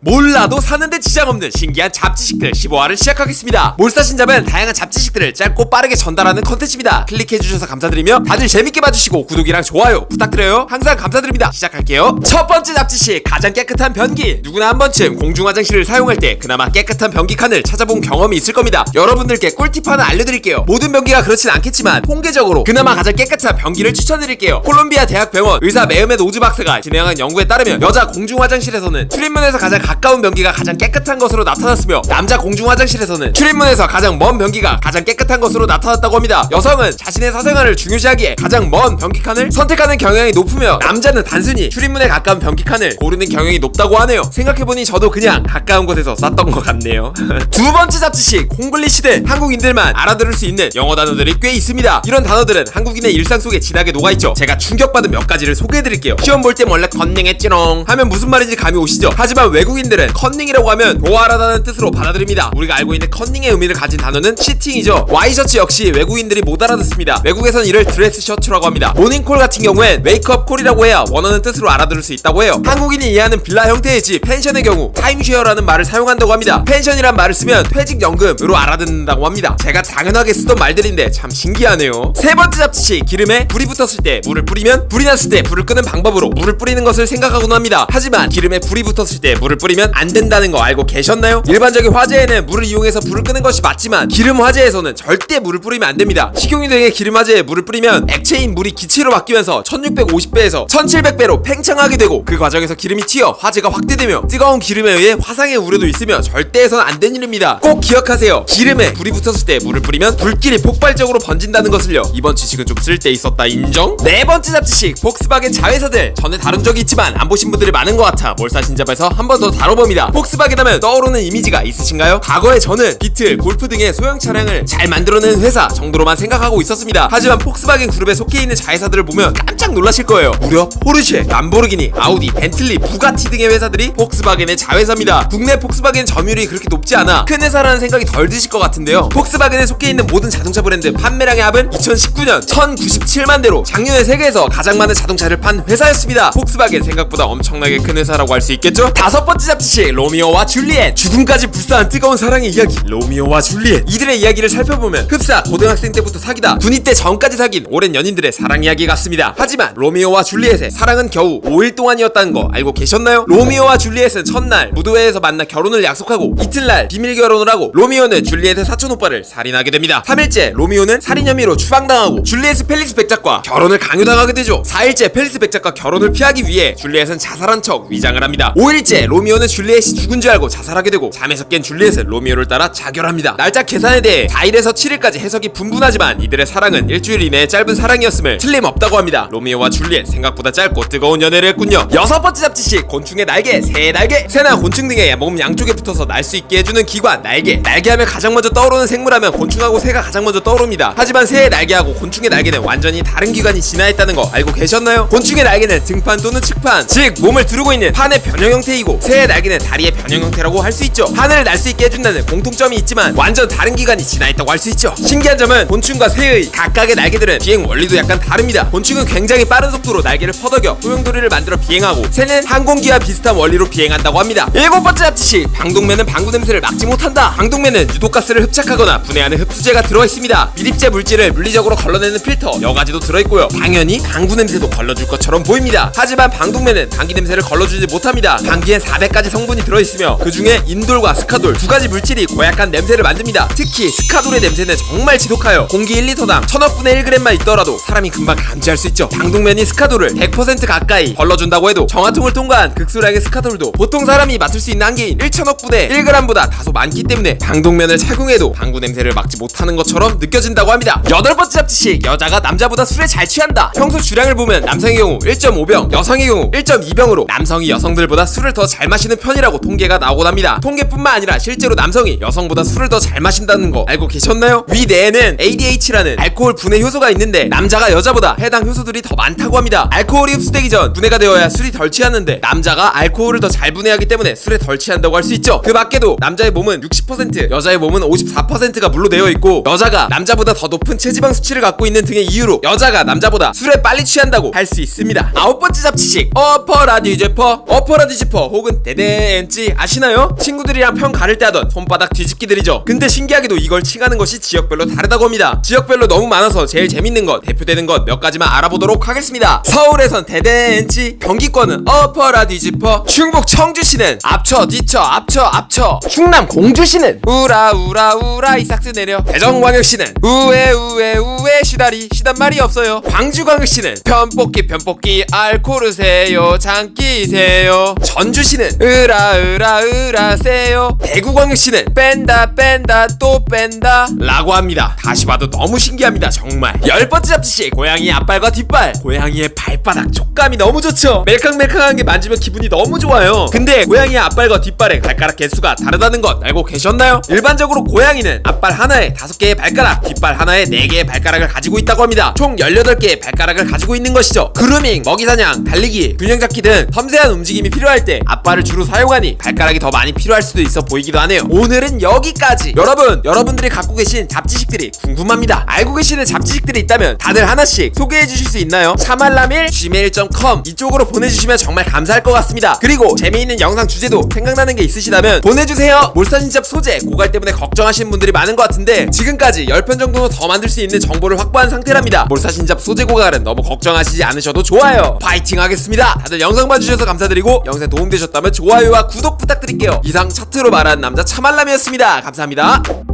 몰라도 사는데 지장 없는 신기한 잡지식들 15화를 시작하겠습니다. 몰사신잡은 다양한 잡지식들을 짧고 빠르게 전달하는 컨텐츠입니다. 클릭해주셔서 감사드리며 다들 재밌게 봐주시고 구독이랑 좋아요 부탁드려요. 항상 감사드립니다. 시작할게요. 첫 번째 잡지식, 가장 깨끗한 변기. 누구나 한 번쯤 공중화장실을 사용할 때 그나마 깨끗한 변기 칸을 찾아본 경험이 있을 겁니다. 여러분들께 꿀팁 하나 알려드릴게요. 모든 변기가 그렇진 않겠지만 통계적으로 그나마 가장 깨끗한 변기를 추천드릴게요. 콜롬비아 대학병원 의사 메흐멧 오즈 박사가 진행한 연구에 따르면 여자 공중화장실에서는 출입문에서 가장 가까운 변기가 가장 깨끗한 것으로 나타났으며, 남자 공중화장실에서는 출입문에서 가장 먼 변기가 가장 깨끗한 것으로 나타났다고 합니다. 여성은 자신의 사생활을 중요시하기에 가장 먼 변기 칸을 선택하는 경향이 높으며, 남자는 단순히 출입문에 가까운 변기 칸을 고르는 경향이 높다고 하네요. 생각해보니 저도 그냥 가까운 곳에서 쌌던 것 같네요. 두 번째 잡지식, 콩글리시들. 한국인들만 알아들을 수 있는 영어 단어들이 꽤 있습니다. 이런 단어들은 한국인의 일상 속에 진하게 녹아있죠. 제가 충격받은 몇 가지를 소개해드릴게요. 시험 볼 때 원래 컨닝했지롱 하면 무슨 말인지 감이 오시죠? 하지만 외국인들은 컨닝이라고 하면 도와하다는 뜻으로 받아들입니다. 우리가 알고 있는 컨닝의 의미를 가진 단어는 치팅이죠. 와이셔츠 역시 외국인들이 못 알아듣습니다. 외국에선 이를 드레스 셔츠라고 합니다. 모닝콜 같은 경우엔 웨이크업 콜이라고 해야 원하는 뜻으로 알아들을 수 있다고 해요. 한국인이 이해하는 빌라 형태의 집, 펜션의 경우 타임쉐어라는 말을 사용한다고 합니다. 펜션이란 말을 쓰면 퇴직연금으로 알아듣는다고 합니다. 제가 당연하게 쓰던 말들인데 참 신기하네요. 세 번째 잡지식, 기름에 불이 붙었을 때 물을 뿌리면 불이 났을 때 불을 끄는 방법으로 물을 뿌리는 것을 생각하곤 합니다. 하지만 기름에 불이 붙었을 때 물을 뿌리면 안 된다는 거 알고 계셨나요? 일반적인 화재에는 물을 이용해서 불을 끄는 것이 맞지만 기름 화재에서는 절대 물을 뿌리면 안 됩니다. 식용유 등의 기름 화재에 물을 뿌리면 액체인 물이 기체로 바뀌면서 1650배에서 1700배로 팽창하게 되고, 그 과정에서 기름이 튀어 화재가 확대되며 뜨거운 기름에 의해 화상의 우려도 있으며 절대 해서는 안 되는 일입니다. 꼭 기억하세요. 기름에 불이 붙었을 때 물을 뿌리면 불길이 폭발적으로 번진다는 것을요. 이번 지식은 좀 쓸데 있었다 인정? 네 번째 잡지식, 폭스바겐 자회사들. 전에 다룬 적이 있지만 안 보신 분들이 많은 것 같아 몰사신잡에서 한 번 더 다뤄봅니다. 폭스바겐 하면 떠오르는 이미지가 있으신가요? 과거에 저는 비틀, 골프 등의 소형 차량을 잘 만들어내는 회사 정도로만 생각하고 있었습니다. 하지만 폭스바겐 그룹에 속해 있는 자회사들을 보면 깜짝 놀라실 거예요. 무려 포르쉐, 람보르기니, 아우디, 벤틀리, 부가티 등의 회사들이 폭스바겐의 자회사입니다. 국내 폭스바겐 점유율이 그렇게 높지 않아 큰 회사라는 생각이 덜 드실 것 같은데요. 폭스바겐에 속해 있는 모든 자동차 브랜드 판매량의 합은 2019년 1097만 대로 작년에 세계에서 가장 많은 자동차를 판 회사였습니다. 폭스바겐 생각보다 엄청나게 큰 회사라고 할 수 있겠죠? 다섯 번째 잡지식, 로미오와 줄리엣. 죽음까지 불사한 뜨거운 사랑의 이야기, 로미오와 줄리엣. 이들의 이야기를 살펴보면 흡사, 고등학생 때부터 사귀다 군입 때 전까지 사귄 오랜 연인들의 사랑 이야기 같습니다. 하지만 로미오와 줄리엣의 사랑은 겨우 5일 동안이었다는 거 알고 계셨나요? 로미오와 줄리엣은 첫날 무도회에서 만나 결혼을 약속하고 이틀날 비밀 결혼을 하고, 로미오는 줄리엣의 사촌오빠를 살인하게 됩니다. 3일째 로미오는 살인 혐의로 추방당하고 줄리엣은 펠리스 백작과 결혼을 강요당하게 되죠. 4일째 펠리스 백작과 결혼을 피하기 위해 줄리엣은 자살한 척 위장을 합니다. 5일째 로미오는 줄리엣이 죽은 줄 알고 자살하게 되고, 잠에서 깬 줄리엣은 로미오를 따라 자결합니다. 날짜 계산에 대해 4일에서 7일까지 해석이 분분하지만 이들의 사랑은 일주일 이내의 짧은 사랑이었음을 틀림없다고 합니다. 로미오와 줄리엣 생각보다 짧고 뜨거운 연애를 했군요. 여섯 번째 잡지식, 곤충의 날개, 새의 날개. 새나 곤충 등의 몸 양쪽에 붙어서 날 수 있게 해주는 기관, 날개. 날개하면 가장 먼저 떠오르는 생물하면 곤충하고 새가 가장 먼저 떠오릅니다. 하지만 새의 날개하고 곤충의 날개는 완전히 다른 기관이 진화했다는 거 알고 계셨나요? 곤충의 날개는 등판 또는 측판, 즉 몸을 두르고 있는 판의 변형 형태이고, 새의 날개는 다리의 변형 형태라고 할 수 있죠. 하늘을 날 수 있게 해준다는 공통점이 있지만 완전 다른 기관이 진화했다고 할 수 있죠. 신기한 점은 곤충과 새의 각각의 날개들은 비행 원리도 약간 다릅니다. 곤충은 굉장히 빠른 속도로 날개를 퍼덕여 소용돌이를 만들어 비행하고, 새는 항공기와 비슷한 원리로 비행한다고 합니다. 일곱 번째 잡지식, 방독면은 방구 냄새를 막지 못한다. 방독면은 유독가스를 흡착하거나 분해하는 흡수제가 들어있습니다. 미립제 물질을 물리적으로 걸러내는 필터, 여가지도 들어있고요. 당연히 방구 냄새도 걸러줄 것처럼 보입니다. 하지만 방독면은 방귀 냄새를 걸러주지 못합니다. 방귀엔 400가지 성분이 들어있으며 그 중에 인돌과 스카돌 두 가지 물질이 고약한 냄새를 만듭니다. 특히 스카돌의 냄새는 정말 지독하여 공기 1리터당 1000억분의 1g만 있더라도 사람이 금방 감지할 수 있죠. 방독면이 스카돌을 100% 가까이 걸러준다고 해도 정화통을 통과한 극소량의 스카돌도 보통 사람이 맡을 수 있는 한계인 1000억분의 1g보다 다소 많기 때문에 방독면을 착용해도 방구 냄새를 막지 못하는 것처럼 느껴진다고 합니다. 여덟 번째 잡지식, 여자가 남자보다 술에 잘 취한다. 평소 주량을 보면 남성의 경우 1.5병, 여성의 경우 1.2병으로 남성이 여성들보다 술을 더 잘 마시는 편이라고 통계가 나오곤 합니다. 통계뿐만 아니라 실제로 남성이 여성보다 술을 더 잘 마신다는 거 알고 계셨나요? 위 내에는 ADH라는 알코올 분해 효소가 있는데 남자가 여자보다 해당 효소들이 더 많다고 합니다. 알코올이 흡수되기 전 분해가 되어야 술이 덜 취하는데 남자가 알코올을 더 잘 분해하기 때문에 술에 덜 취한다고 할 수 있죠. 그 밖에도 남자의 몸은 60%, 여자의 몸은 54%가 물로 되어 있고, 여자가 남자보다 더 높은 체지방 수치를 갖고 있는 등의 이유로 여자가 남자보다 술에 빨리 취한다고 할 수 있습니다. 아홉 번째 잡지식, 어퍼라 뒤집어, 어퍼라 뒤집어 혹은 대대엔찌 아시나요? 친구들이랑 편 가를 때 하던 손바닥 뒤집기들이죠. 근데 신기하게도 이걸 칭하는 것이 지역별로 다르다고 합니다. 지역별로 너무 많아서 제일 재밌는 것, 대표되는 것 몇 가지만 알아보도록 하겠습니다. 서울에선 대대엔찌, 경기권은 엎어라 뒤집어, 충북 청주시는 앞쳐 뒤쳐 앞쳐 앞쳐, 충남 공주시는 우라 우라 우라 이삭스 내려, 대전광역시는 우에 우에 우에 시다리 시단 말이 없어요. 광주광역시는 편뽑기 편뽑기 알코르세요 장기세요. 전주시는 으라 으라 으라세요. 대구광역시는 뺀다 뺀다 또 뺀다 라고 합니다. 다시 봐도 너무 신기합니다. 정말 10번째 잡지시 고양이 앞발과 뒷발. 고양이의 발바닥 촉감이 너무 좋죠. 멜캉멜캉한 게 만지면 기분이 너무 좋아요. 근데 고양이의 앞발과 뒷발의 발가락 개수가 다르다는 것 알고 계셨나요? 일반적으로 고양이는 앞발 하나에 5개의 발가락, 뒷발 하나에 4개의 발가락을 가지고 있다고 합니다. 총 18개의 발가락을 가지고 있는 것이죠. 그루밍, 먹이사냥, 달리기, 균형잡기 등 섬세한 움직임이 필요할 때 앞발을 주로 사용하니 발가락이 더 많이 필요할 수도 있어 보이기도 하네요. 오늘은 여기까지. 여러분들이 갖고 계신 잡지식들이 궁금합니다. 알고 계시는 잡지식들이 있다면 다들 하나씩 소개해 주실 수 있나요? 차말라밀@gmail.com 이쪽으로 보내주시면 정말 감사할 것 같습니다. 그리고 재미있는 영상 주제도 생각나는 게 있으시다면 보내주세요. 몰사진잡 소재 고갈 때문에 걱정하시는 분들이 많은 것 같은데 지금까지 10편 정도는 더 만들 수 있는 정보를 확보한 상태랍니다. 몰사진잡 소재 고갈은 너무 걱정하시지 않으셔도 좋아요. 파이팅 하겠습니다. 다들 영상 봐주셔서 감사드리고 영상 도움되셨다면 좋아요와 구독 부탁드릴게요. 이상 차트로 말하는 남자 차말람이었습니다. 감사합니다.